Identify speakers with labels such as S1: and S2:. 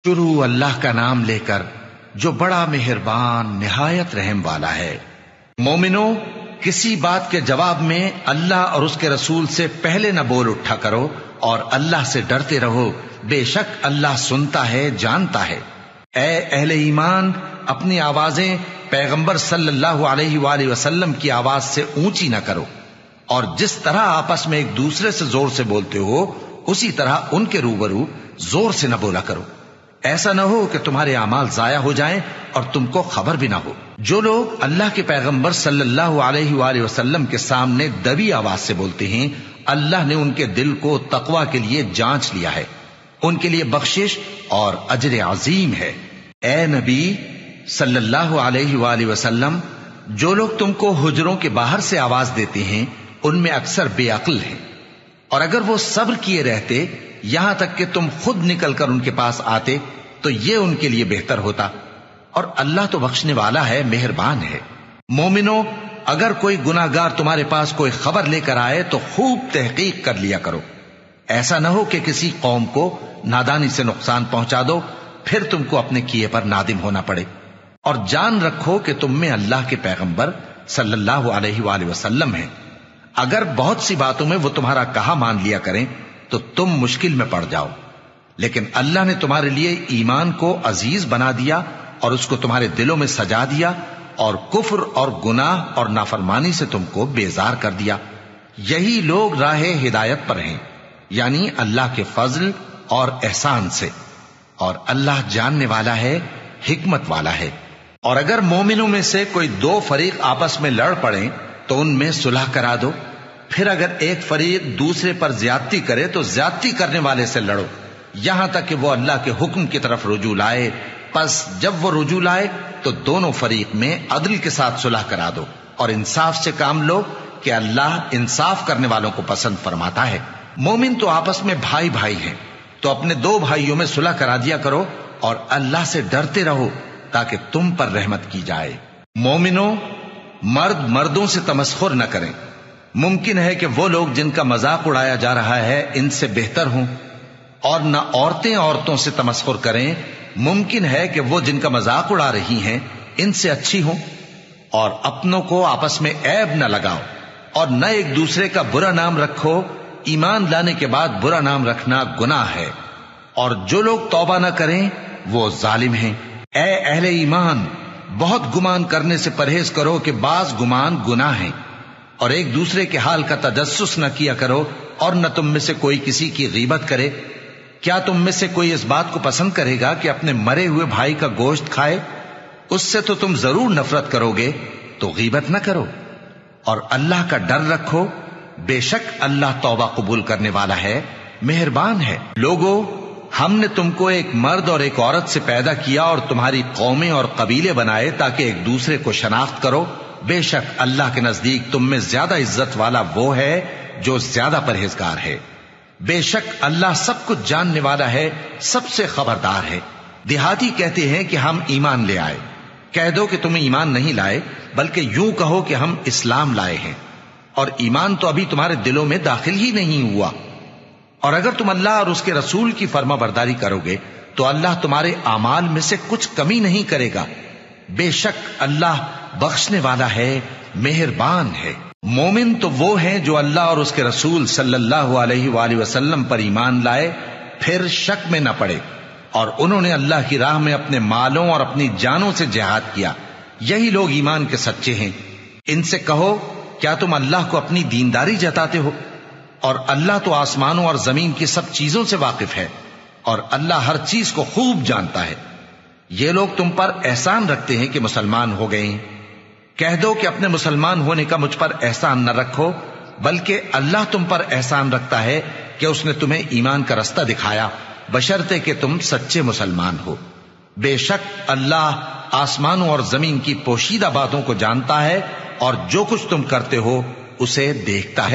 S1: شروع اللہ کا نام لے کر جو بڑا مہربان نہایت رحم والا ہے۔ مومنو، کسی بات کے جواب میں اللہ اور اس کے رسول سے پہلے نہ بول اٹھا کرو اور اللہ سے ڈرتے رہو، بے شک اللہ سنتا ہے، جانتا ہے۔ اے اہل ایمان، اپنی آوازیں پیغمبر صلی اللہ علیہ وآلہ وسلم کی آواز سے اونچی نہ کرو، اور جس طرح آپس میں ایک دوسرے سے زور سے بولتے ہو اسی طرح ان کے روبرو زور سے نہ بولا کرو، ایسا نہ ہو کہ تمہارے اعمال ضائع ہو جائیں اور تم کو خبر بھی نہ ہو۔ جو لوگ اللہ کے پیغمبر صلی اللہ علیہ وآلہ وسلم کے سامنے دبی آواز سے بولتے ہیں، اللہ نے ان کے دل کو تقوی کے لیے جانچ لیا ہے، ان کے لیے بخشش اور اجر عظیم ہے۔ اے نبی صلی اللہ علیہ وآلہ وسلم، جو لوگ تم کو حجروں کے باہر سے آواز دیتے ہیں ان میں اکثر بے عقل ہیں، اور اگر وہ صبر کیے رہتے یہاں تک کہ تم خود نکل کر ان کے پاس آتے تو یہ ان کے لیے بہتر ہوتا، اور اللہ تو بخشنے والا ہے، مہربان ہے۔ مومنو، اگر کوئی گناہگار تمہارے پاس کوئی خبر لے کر آئے تو خوب تحقیق کر لیا کرو، ایسا نہ ہو کہ کسی قوم کو نادانی سے نقصان پہنچا دو پھر تم کو اپنے کیے پر نادم ہونا پڑے۔ اور جان رکھو کہ تم میں اللہ کے پیغمبر صلی اللہ علیہ وآلہ وسلم ہیں، اگر بہت سی باتوں میں وہ تمہارا کہا مان لیا کریں تو تم مشکل میں پڑ جاؤ، لیکن اللہ نے تمہارے لیے ایمان کو عزیز بنا دیا اور اس کو تمہارے دلوں میں سجا دیا، اور کفر اور گناہ اور نافرمانی سے تم کو بیزار کر دیا۔ یہی لوگ راہ ہدایت پر ہیں، یعنی اللہ کے فضل اور احسان سے، اور اللہ جاننے والا ہے، حکمت والا ہے۔ اور اگر مومنوں میں سے کوئی دو فریق آپس میں لڑ پڑیں تو ان میں صلح کرا دو، پھر اگر ایک فریق دوسرے پر زیادتی کرے تو زیادتی کرنے والے سے لڑو، یہاں تک کہ وہ اللہ کے حکم کی طرف رجوع لائے۔ پس جب وہ رجوع لائے تو دونوں فریق میں عدل کے ساتھ صلح کرا دو، اور انصاف سے کام لو کہ اللہ انصاف کرنے والوں کو پسند فرماتا ہے۔ مومن تو آپس میں بھائی بھائی ہیں، تو اپنے دو بھائیوں میں صلح کرا دیا کرو، اور اللہ سے ڈرتے رہو تاکہ تم پر رحمت کی جائے۔ مومنو، مرد مردوں سے تمسخر نہ کریں، ممکن ہے کہ وہ لوگ جن کا مذاق اڑایا جا رہا ہے ان سے بہتر ہوں، اور نہ عورتیں عورتوں سے تمسخر کریں، ممکن ہے کہ وہ جن کا مذاق اڑا رہی ہیں ان سے اچھی ہوں۔ اور اپنوں کو آپس میں عیب نہ لگاؤ، اور نہ ایک دوسرے کا برا نام رکھو، ایمان لانے کے بعد برا نام رکھنا گناہ ہے، اور جو لوگ توبہ نہ کریں وہ ظالم ہیں۔ اے اہل ایمان، بہت گمان کرنے سے پرہیز کرو کہ بعض گمان گناہ ہیں، اور ایک دوسرے کے حال کا تجسس نہ کیا کرو، اور نہ تم میں سے کوئی کسی کی غیبت کرے۔ کیا تم میں سے کوئی اس بات کو پسند کرے گا کہ اپنے مرے ہوئے بھائی کا گوشت کھائے؟ اس سے تو تم ضرور نفرت کرو گے، تو غیبت نہ کرو، اور اللہ کا ڈر رکھو، بے شک اللہ توبہ قبول کرنے والا ہے، مہربان ہے۔ لوگو، ہم نے تم کو ایک مرد اور ایک عورت سے پیدا کیا اور تمہاری قومیں اور قبیلے بنائے تاکہ ایک دوسرے کو شناخت کرو، بے شک اللہ کے نزدیک تم میں زیادہ عزت والا وہ ہے جو زیادہ پرہیزگار ہے۔ بے شک اللہ سب کچھ جاننے والا ہے، سب سے خبردار ہے۔ دیہاتی کہتے ہیں کہ ہم ایمان لے آئے، کہہ دو کہ تم ایمان نہیں لائے، بلکہ یوں کہو کہ ہم اسلام لائے ہیں، اور ایمان تو ابھی تمہارے دلوں میں داخل ہی نہیں ہوا۔ اور اگر تم اللہ اور اس کے رسول کی فرما برداری کرو گے تو اللہ تمہارے اعمال میں سے کچھ کمی نہیں کرے گا، بے شک اللہ بخشنے والا ہے، مہربان ہے۔ مومن تو وہ ہیں جو اللہ اور اس کے رسول صلی اللہ علیہ وآلہ وسلم پر ایمان لائے، پھر شک میں نہ پڑے، اور انہوں نے اللہ کی راہ میں اپنے مالوں اور اپنی جانوں سے جہاد کیا، یہی لوگ ایمان کے سچے ہیں۔ ان سے کہو، کیا تم اللہ کو اپنی دینداری جتاتے ہو؟ اور اللہ تو آسمانوں اور زمین کی سب چیزوں سے واقف ہے، اور اللہ ہر چیز کو خوب جانتا ہے۔ یہ لوگ تم پر احسان رکھتے ہیں کہ مسلمان ہو گئے ہیں، کہہ دو کہ اپنے مسلمان ہونے کا مجھ پر احسان نہ رکھو، بلکہ اللہ تم پر احسان رکھتا ہے کہ اس نے تمہیں ایمان کا رستہ دکھایا، بشرطے کہ تم سچے مسلمان ہو۔ بے شک اللہ آسمانوں اور زمین کی پوشیدہ باتوں کو جانتا ہے، اور جو کچھ تم کرتے ہو اسے دیکھتا ہے۔